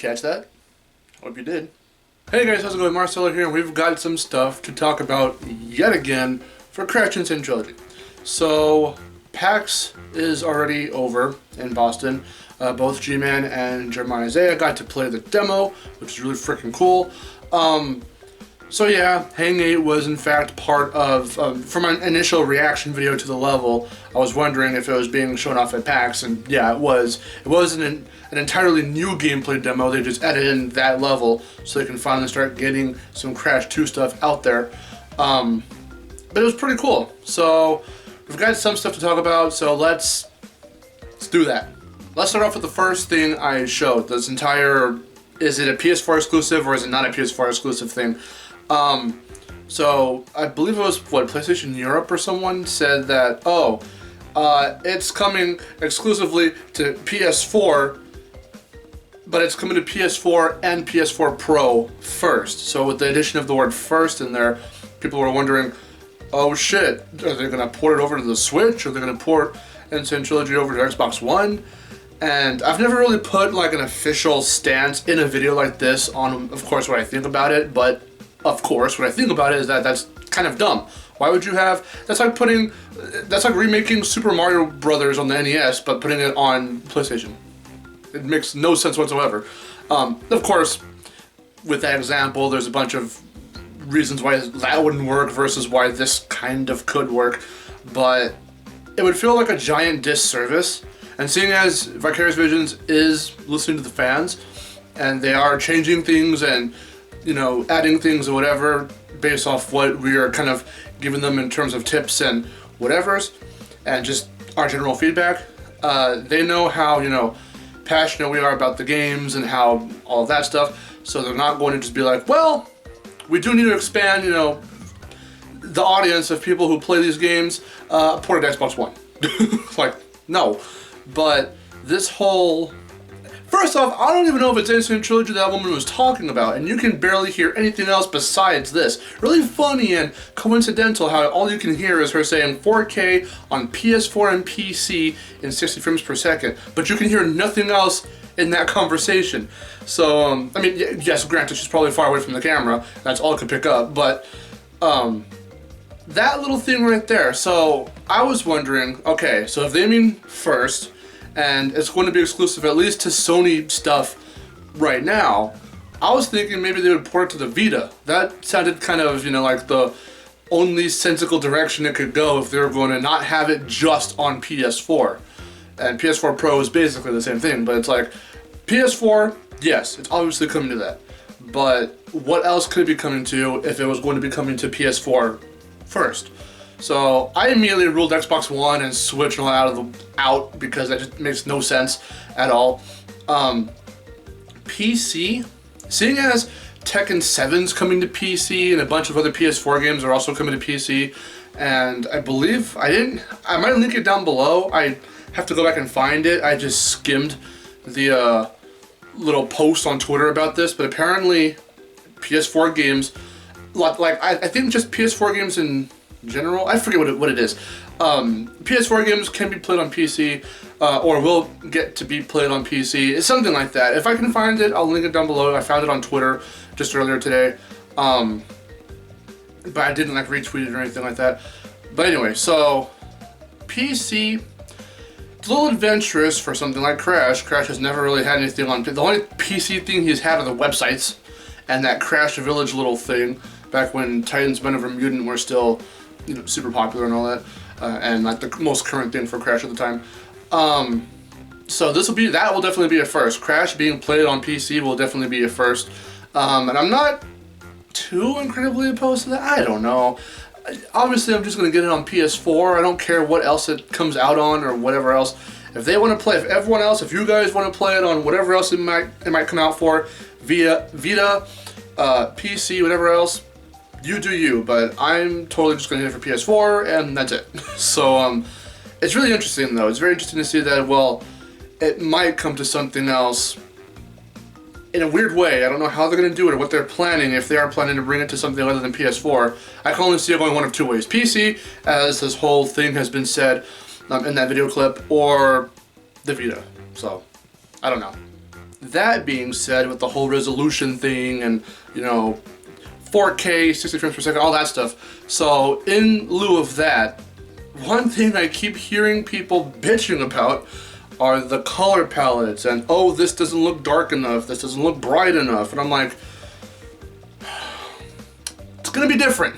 Catch that? Hope you did. Hey guys, how's it going? Marcelo here, and we've got some stuff to talk about yet again for Crash and Sane Trilogy. So, PAX is already over in Boston. Both G-Man and Jeremiah Isaiah got to play the demo, which is really freaking cool. So yeah, Hang 8 was in fact part of, from an initial reaction video to the level, I was wondering if it was being shown off at PAX, and yeah, it was. It wasn't an entirely new gameplay demo, they just added in that level so they can finally start getting some Crash 2 stuff out there. But it was pretty cool. So, we've got some stuff to talk about, so let's do that. Let's start off with the first thing I showed, this entire, is it a PS4 exclusive or is it not a PS4 exclusive thing? So I believe it was, what, PlayStation Europe or someone said that, it's coming exclusively to PS4, but it's coming to PS4 and PS4 Pro first. So with the addition of the word first in there, people were wondering, oh shit, are they going to port it over to the Switch? Are they going to port Sane Trilogy over to Xbox One? And I've never really put like an official stance in a video like this on, of course, what I think about it, but of course, what I think about it is that that's kind of dumb. Why would you have, that's like remaking Super Mario Brothers on the NES, but putting it on PlayStation. It makes no sense whatsoever. Of course, with that example, there's a bunch of reasons why that wouldn't work versus why this kind of could work, but it would feel like a giant disservice. And seeing as Vicarious Visions is listening to the fans, and they are changing things and, you know, adding things or whatever based off what we are kind of giving them in terms of tips and whatevers, and just our general feedback, they know how, you know, passionate we are about the games and how all that stuff, so they're not going to just be like, well, we do need to expand, you know, the audience of people who play these games, ported to Xbox One. Like, no. But this whole... First off, I don't even know if it's Sane Trilogy that woman was talking about, and you can barely hear anything else besides this. Really funny and coincidental how all you can hear is her saying 4K on PS4 and PC in 60 frames per second, but you can hear nothing else in that conversation. So, I mean, yes, granted, she's probably far away from the camera, that's all it could pick up, but, that little thing right there. So, I was wondering, okay, so if they mean first, and it's going to be exclusive at least to Sony stuff right now, I was thinking maybe they would port it to the Vita. That sounded kind of, you know, like the only sensible direction it could go if they were going to not have it just on PS4. And PS4 Pro is basically the same thing, but it's like, PS4, yes, it's obviously coming to that. But what else could it be coming to if it was going to be coming to PS4 first? So I immediately ruled Xbox One and Switch out because that just makes no sense at all. PC, seeing as Tekken 7's coming to PC and a bunch of other PS4 games are also coming to PC, and I believe I might link it down below. I have to go back and find it. I just skimmed the little post on Twitter about this, but apparently PS4 games, like I think just PS4 games in general, I forget what it is. PS4 games can be played on PC, or will get to be played on PC. It's something like that. If I can find it, I'll link it down below. I found it on Twitter just earlier today, but I didn't like retweet it or anything like that. But anyway, so PC, it's a little adventurous for something like Crash. Crash has never really had anything on. The only PC thing he's had are the websites and that Crash Village little thing back when Titans Men Over Mutant were still, you know, super popular and all that, and like the most current thing for Crash at the time. So that will definitely be a first. Crash being played on PC will definitely be a first. And I'm not too incredibly opposed to that. I don't know. Obviously, I'm just going to get it on PS4. I don't care what else it comes out on or whatever else. If they want to play, if you guys want to play it on whatever else it might come out for, via Vita, PC, whatever else, you do you, but I'm totally just going to hit it for PS4, and that's it. So, it's really interesting, though. It's very interesting to see that, well, it might come to something else in a weird way. I don't know how they're going to do it or what they're planning, if they are planning to bring it to something other than PS4. I can only see it going one of two ways. PC, as this whole thing has been said in that video clip, or the Vita. So, I don't know. That being said, with the whole resolution thing and, you know, 4K, 60 frames per second, all that stuff. So in lieu of that, one thing I keep hearing people bitching about are the color palettes and, oh, this doesn't look dark enough, this doesn't look bright enough, and I'm like, it's gonna be different.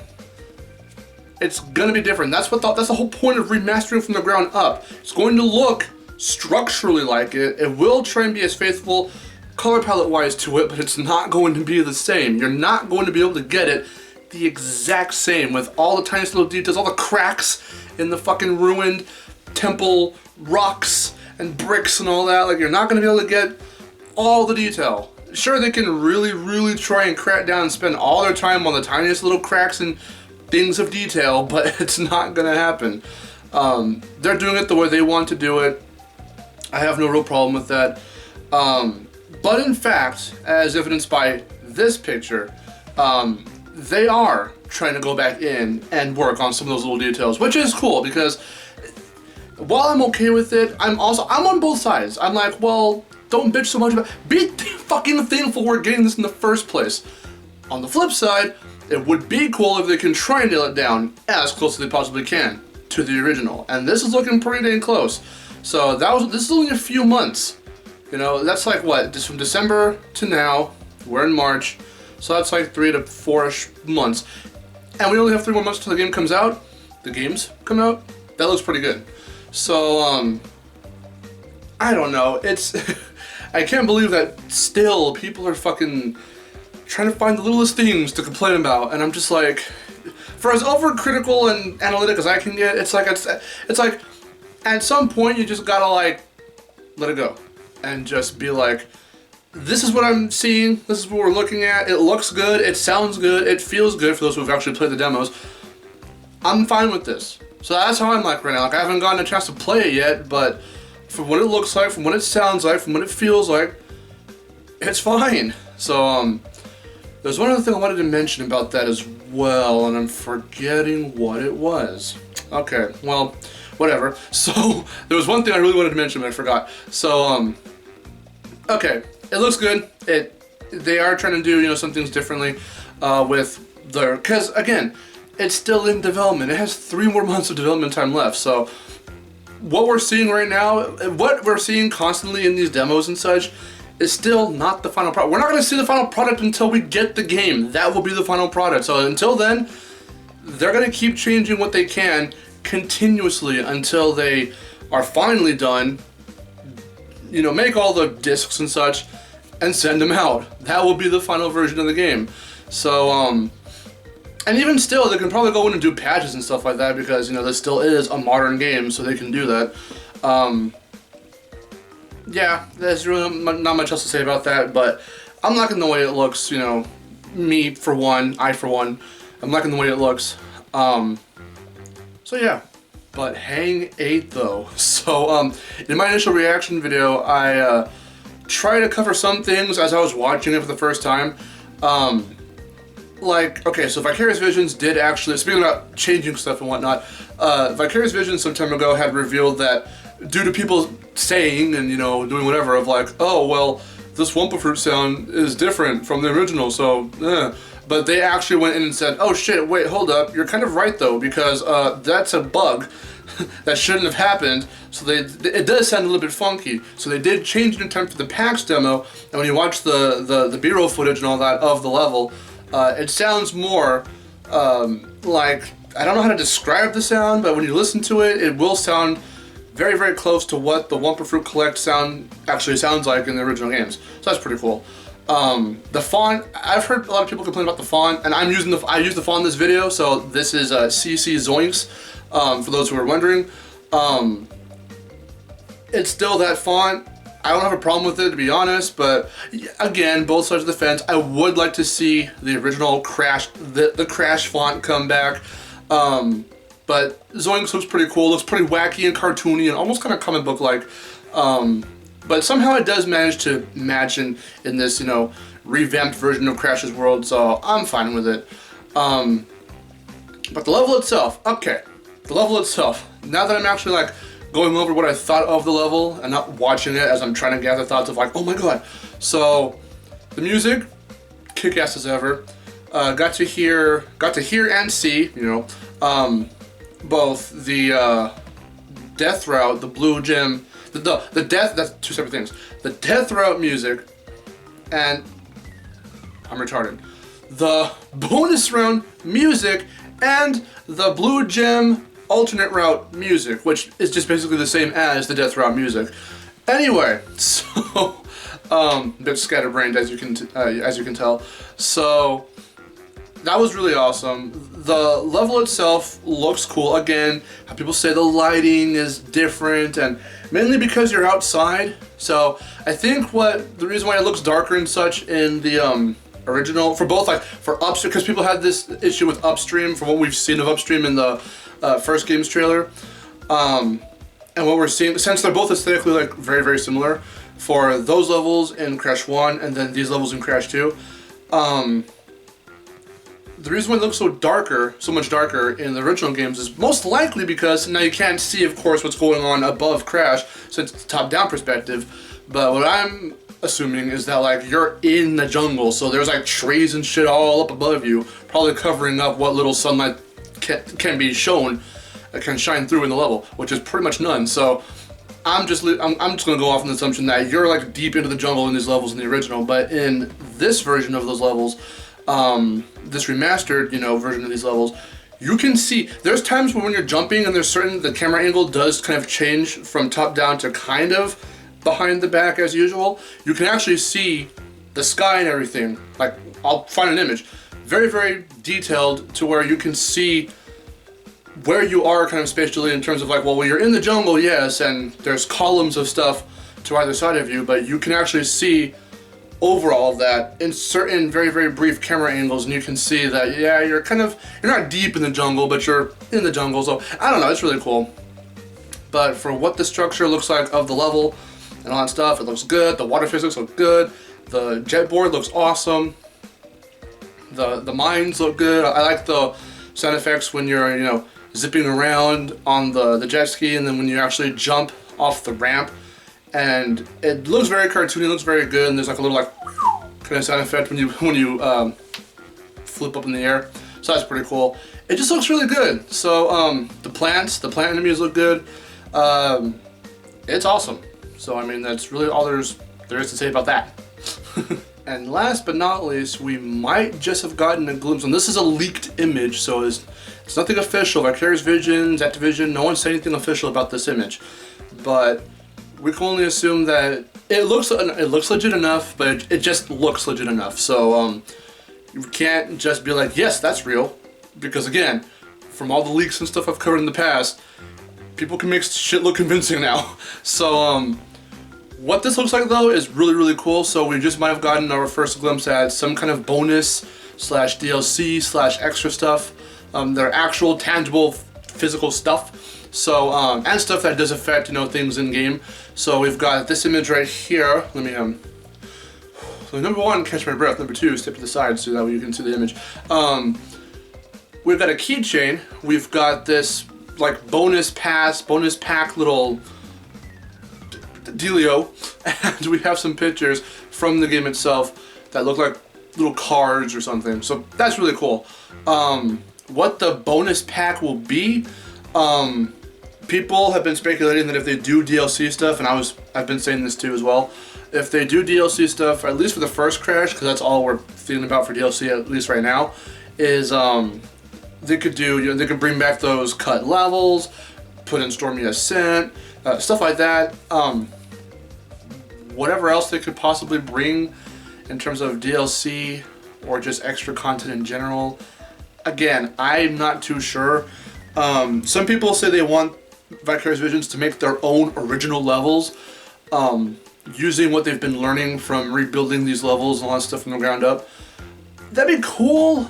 It's gonna be different. That's the whole point of remastering from the ground up. It's going to look structurally like it. It will try and be as faithful color palette wise to it, but it's not going to be the same. You're not going to be able to get it the exact same with all the tiniest little details, all the cracks in the fucking ruined temple rocks and bricks and all that. Like, you're not going to be able to get all the detail. Sure, they can really try and crack down and spend all their time on the tiniest little cracks and things of detail, but it's not going to happen. They're doing it the way they want to do it. I have no real problem with that. But in fact, as evidenced by this picture, they are trying to go back in and work on some of those little details, which is cool because while I'm okay with it, I'm on both sides. I'm like, well, don't bitch so much about it. Be fucking thankful we're getting this in the first place. On the flip side, it would be cool if they can try and nail it down as close as they possibly can to the original. And this is looking pretty dang close. So this is only a few months. You know, that's like what, just from December to now, we're in March, so that's like 3 to 4-ish months. And we only have 3 more months till the game comes out. The games come out. That looks pretty good. So, I don't know, it's, I can't believe that still people are fucking trying to find the littlest things to complain about, and I'm just like, for as overcritical and analytic as I can get, it's like, at some point you just gotta like, let it go. And just be like, this is what I'm seeing, this is what we're looking at, it looks good, it sounds good, it feels good for those who've actually played the demos. I'm fine with this. So that's how I'm like right now. Like, I haven't gotten a chance to play it yet, but from what it looks like, from what it sounds like, from what it feels like, it's fine. So, there's one other thing I wanted to mention about that as well, and I'm forgetting what it was. Okay, well, whatever. So, there was one thing I really wanted to mention, but I forgot. So, okay, it looks good. They are trying to do, you know, some things differently with their, because again, it's still in development. It has 3 more months of development time left. So what we're seeing right now, what we're seeing constantly in these demos and such, is still not the final product. We're not going to see the final product until we get the game. That will be the final product. So until then, they're going to keep changing what they can continuously until they are finally done, you know, make all the discs and such, and send them out. That will be the final version of the game. So, and even still, they can probably go in and do patches and stuff like that because, you know, this still is a modern game, so they can do that. Yeah, there's really not much else to say about that, but I'm liking the way it looks, you know, I for one, I'm liking the way it looks. So yeah. But Hang 8 though. So, in my initial reaction video, I tried to cover some things as I was watching it for the first time. Like, okay, so Vicarious Visions did actually, speaking about changing stuff and whatnot, Vicarious Visions some time ago had revealed that due to people saying and, you know, doing whatever of like, oh, well, this Wumpa Fruit sound is different from the original, so, But they actually went in and said, oh shit, wait, hold up, you're kind of right though, because that's a bug that shouldn't have happened, so it does sound a little bit funky. So they did change it in time for the PAX demo, and when you watch the B-roll footage and all that of the level, it sounds more like, I don't know how to describe the sound, but when you listen to it, it will sound very close to what the Wumpa Fruit Collect sound actually sounds like in the original games. So that's pretty cool. The font, I've heard a lot of people complain about the font, and I use the font in this video, so this is CC Zoinks, for those who are wondering. It's still that font. I don't have a problem with it, to be honest, but again, both sides of the fence. I would like to see the original Crash, the Crash font come back. But Zoinks looks pretty cool, looks pretty wacky and cartoony and almost kind of comic book-like. But somehow it does manage to match in this, you know, revamped version of Crash's world, so I'm fine with it. But the level itself, okay, the level itself, now that I'm actually like going over what I thought of the level and not watching it as I'm trying to gather thoughts of like, oh my god, So the music, kick-ass as ever. Got to hear and see, both the Death Route, the Blue Gem, the Death. That's two separate things. The Death Route music, and I'm retarded. The bonus round music and the Blue Gem alternate route music, which is just basically the same as the Death Route music. Anyway, so a bit scatterbrained as you can tell. So that was really awesome. The level itself looks cool. Again, how people say the lighting is different, and mainly because you're outside. So I think the reason why it looks darker and such in the original, for both, like for upstream, because people had this issue with upstream from what we've seen of upstream in the first game's trailer, and what we're seeing, since they're both aesthetically like very, very similar for those levels in Crash 1 and then these levels in Crash 2. The reason why it looks so much darker in the original games is most likely because now you can't see, of course, what's going on above Crash since it's a top-down perspective. But what I'm assuming is that like you're in the jungle, so there's like trees and shit all up above you, probably covering up what little sunlight can be shown, can shine through in the level, which is pretty much none. So I'm just gonna go off on the assumption that you're like deep into the jungle in these levels in the original, but in this version of those levels, this remastered, version of these levels, you can see there's times when you're jumping and the camera angle does kind of change from top down to kind of behind the back as usual. You can actually see the sky and everything. Like, I'll find an image, very, very detailed, to where you can see where you are kind of spatially in terms of like, well, you're in the jungle, yes, and there's columns of stuff to either side of you, but you can actually see overall that in certain very, very brief camera angles, and you can see that, yeah, you're not deep in the jungle, but you're in the jungle. So I don't know, it's really cool. But for what the structure looks like of the level and all that stuff, it looks good. The water physics look good. The jet board looks awesome. The mines look good. I like the sound effects when you're, zipping around on the jet ski, and then when you actually jump off the ramp. And it looks very cartoony, it looks very good, and there's like a little like kind of sound effect when you flip up in the air. So that's pretty cool. It just looks really good. So the plant enemies look good. It's awesome. So I mean, that's really all there is to say about that. And last but not least, we might just have gotten a glimpse, and this is a leaked image, so it's nothing official. Vicarious Visions, Activision, no one said anything official about this image, but we can only assume that it looks legit enough, but it just looks legit enough. So you can't just be like, yes, that's real, because again, from all the leaks and stuff I've covered in the past, people can make shit look convincing now. So what this looks like though is really, really cool. So we just might have gotten our first glimpse at some kind of bonus / DLC / extra stuff. Their actual tangible physical stuff. So, and stuff that does affect, things in game. So we've got this image right here. Let me, so number one, catch my breath. Number two, step to the side so that way you can see the image. We've got a keychain. We've got this, like, bonus pack little dealio. And we have some pictures from the game itself that look like little cards or something. So that's really cool. What the bonus pack will be, people have been speculating that if they do DLC stuff, and I've been saying this too as well, if they do DLC stuff, at least for the first Crash, because that's all we're thinking about for DLC at least right now, is they could do, they could bring back those cut levels, put in Stormy Ascent, stuff like that. Whatever else they could possibly bring in terms of DLC or just extra content in general. Again, I'm not too sure. Some people say they want Vicarious Visions to make their own original levels, using what they've been learning from rebuilding these levels and all that stuff from the ground up. That'd be cool.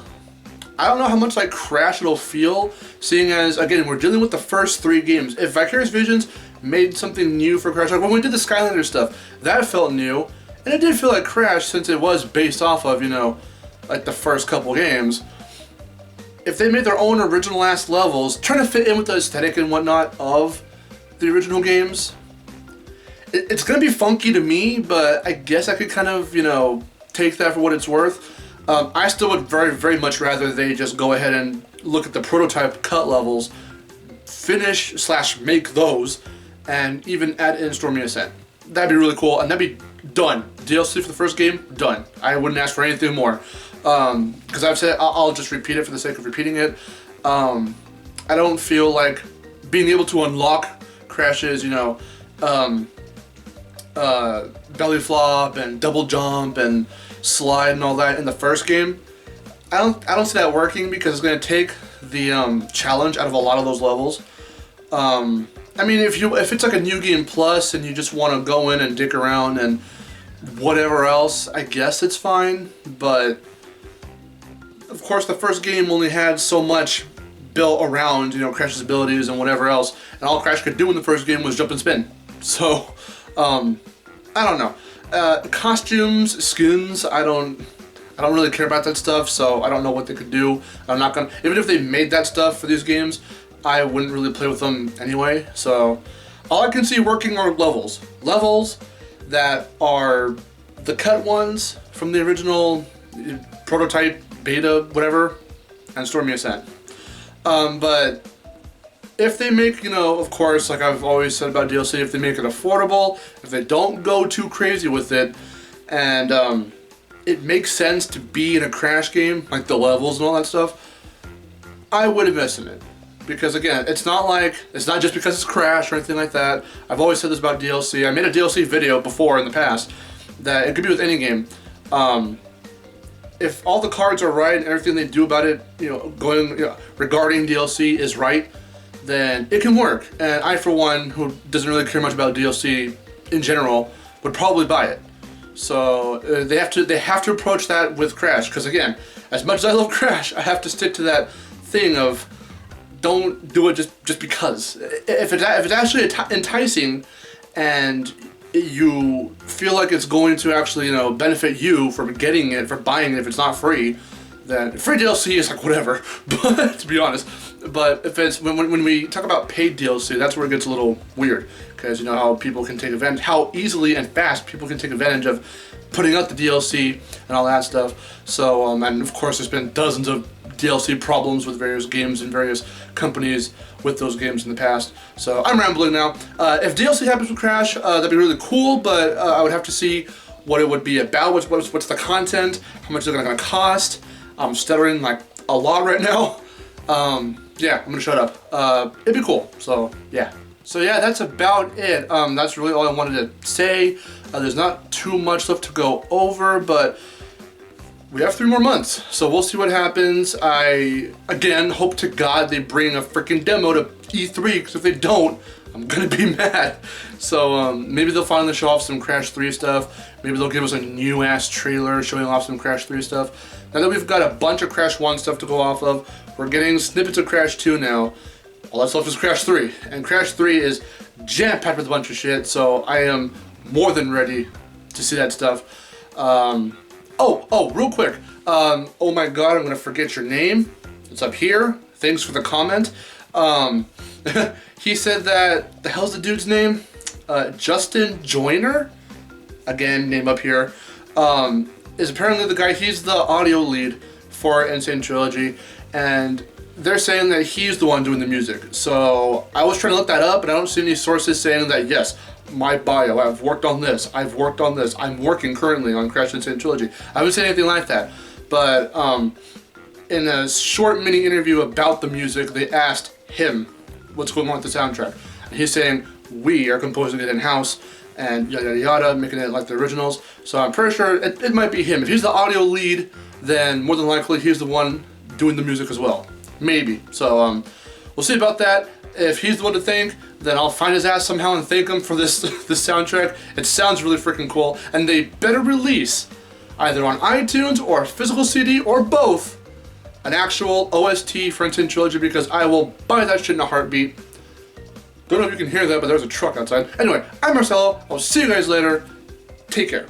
I don't know how much like Crash it'll feel, seeing as, again, we're dealing with the first 3 games. If Vicarious Visions made something new for Crash, like when we did the Skylander stuff, that felt new, and it did feel like Crash since it was based off of, like the first couple games. If they made their own original ass levels, trying to fit in with the aesthetic and whatnot of the original games, it's gonna be funky to me, but I guess I could kind of, you know, take that for what it's worth. I still would very much rather they just go ahead and look at the prototype cut levels, finish / make those, and even add in Stormy Ascent. That'd be really cool, and that'd be done. DLC for the first game, done. I wouldn't ask for anything more. Because I've said, I'll just repeat it for the sake of repeating it. I don't feel like being able to unlock crashes, you know, belly flop and double jump and slide and all that in the first game. I don't see that working because it's going to take the challenge out of a lot of those levels. I mean, if it's like a new game plus and you just want to go in and dick around and whatever else, I guess it's fine. But of course, the first game only had so much built around, you know, Crash's abilities and whatever else, and all Crash could do in the first game was jump and spin. So, I don't know. Costumes, skins, I don't really care about that stuff, so I don't know what they could do. I'm not gonna, even if they made that stuff for these games, I wouldn't really play with them anyway. So, all I can see working are levels. Levels that are the cut ones from the original prototype, beta, whatever, and Stormy Ascent. But if they make, you know, of course, like I've always said about DLC, if they make it affordable, if they don't go too crazy with it, and it makes sense to be in a Crash game, like the levels and all that stuff, I would invest in it. Because again, it's not just because it's Crash or anything like that. I've always said this about DLC. I made a DLC video before in the past, that it could be with any game. If all the cards are right and everything they do about it, you know, regarding DLC is right, then it can work. And I, for one, who doesn't really care much about DLC in general, would probably buy it. So they have to approach that with Crash, because again, as much as I love Crash, I have to stick to that thing of don't do it just because. If it's actually enticing, and you feel like it's going to actually, you know, benefit you for getting it, for buying it if it's not free, then free DLC is like whatever. But to be honest, but if it's when we talk about paid DLC, that's where it gets a little weird, because you know how people can take advantage, how easily and fast people can take advantage of putting out the DLC and all that stuff. So and of course there's been dozens of DLC problems with various games and various companies with those games in the past. So I'm rambling now. If DLC happens with Crash, that'd be really cool, but I would have to see what it would be about, what's the content, how much it's gonna cost. I'm stuttering like a lot right now. Yeah, I'm gonna shut up. It'd be cool, so yeah. So yeah, that's about it. That's really all I wanted to say. There's not too much left to go over, but we have 3 more months, so we'll see what happens. I, again, hope to God they bring a freaking demo to E3, because if they don't, I'm gonna be mad. So maybe they'll finally show off some Crash 3 stuff. Maybe they'll give us a new ass trailer showing off some Crash 3 stuff. Now that we've got a bunch of Crash 1 stuff to go off of, we're getting snippets of Crash 2 now. All that's left is Crash 3, and Crash 3 is jam-packed with a bunch of shit, so I am more than ready to see that stuff. Oh, real quick. Oh my God, I'm gonna forget your name. It's up here. Thanks for the comment. He said that, the hell's the dude's name? Justin Joyner? Again, name up here. Is apparently the guy, he's the audio lead for Sane Trilogy, and they're saying that he's the one doing the music. So I was trying to look that up, and I don't see any sources saying that, yes, my bio, I've worked on this, I've worked on this, I'm working currently on Crash Sane Trilogy. I haven't said anything like that, but in a short mini interview about the music, they asked him what's going on with the soundtrack. And he's saying, we are composing it in-house, and yada yada yada, making it like the originals. So I'm pretty sure it might be him. If he's the audio lead, then more than likely he's the one doing the music as well. Maybe. So we'll see about that. If he's the one to thank, then I'll find his ass somehow and thank him for this soundtrack. It sounds really freaking cool, and they better release, either on iTunes or a physical CD or both, an actual OST for Sane Trilogy, because I will buy that shit in a heartbeat. Don't know if you can hear that, but there's a truck outside. Anyway, I'm Marcelo. I'll see you guys later. Take care.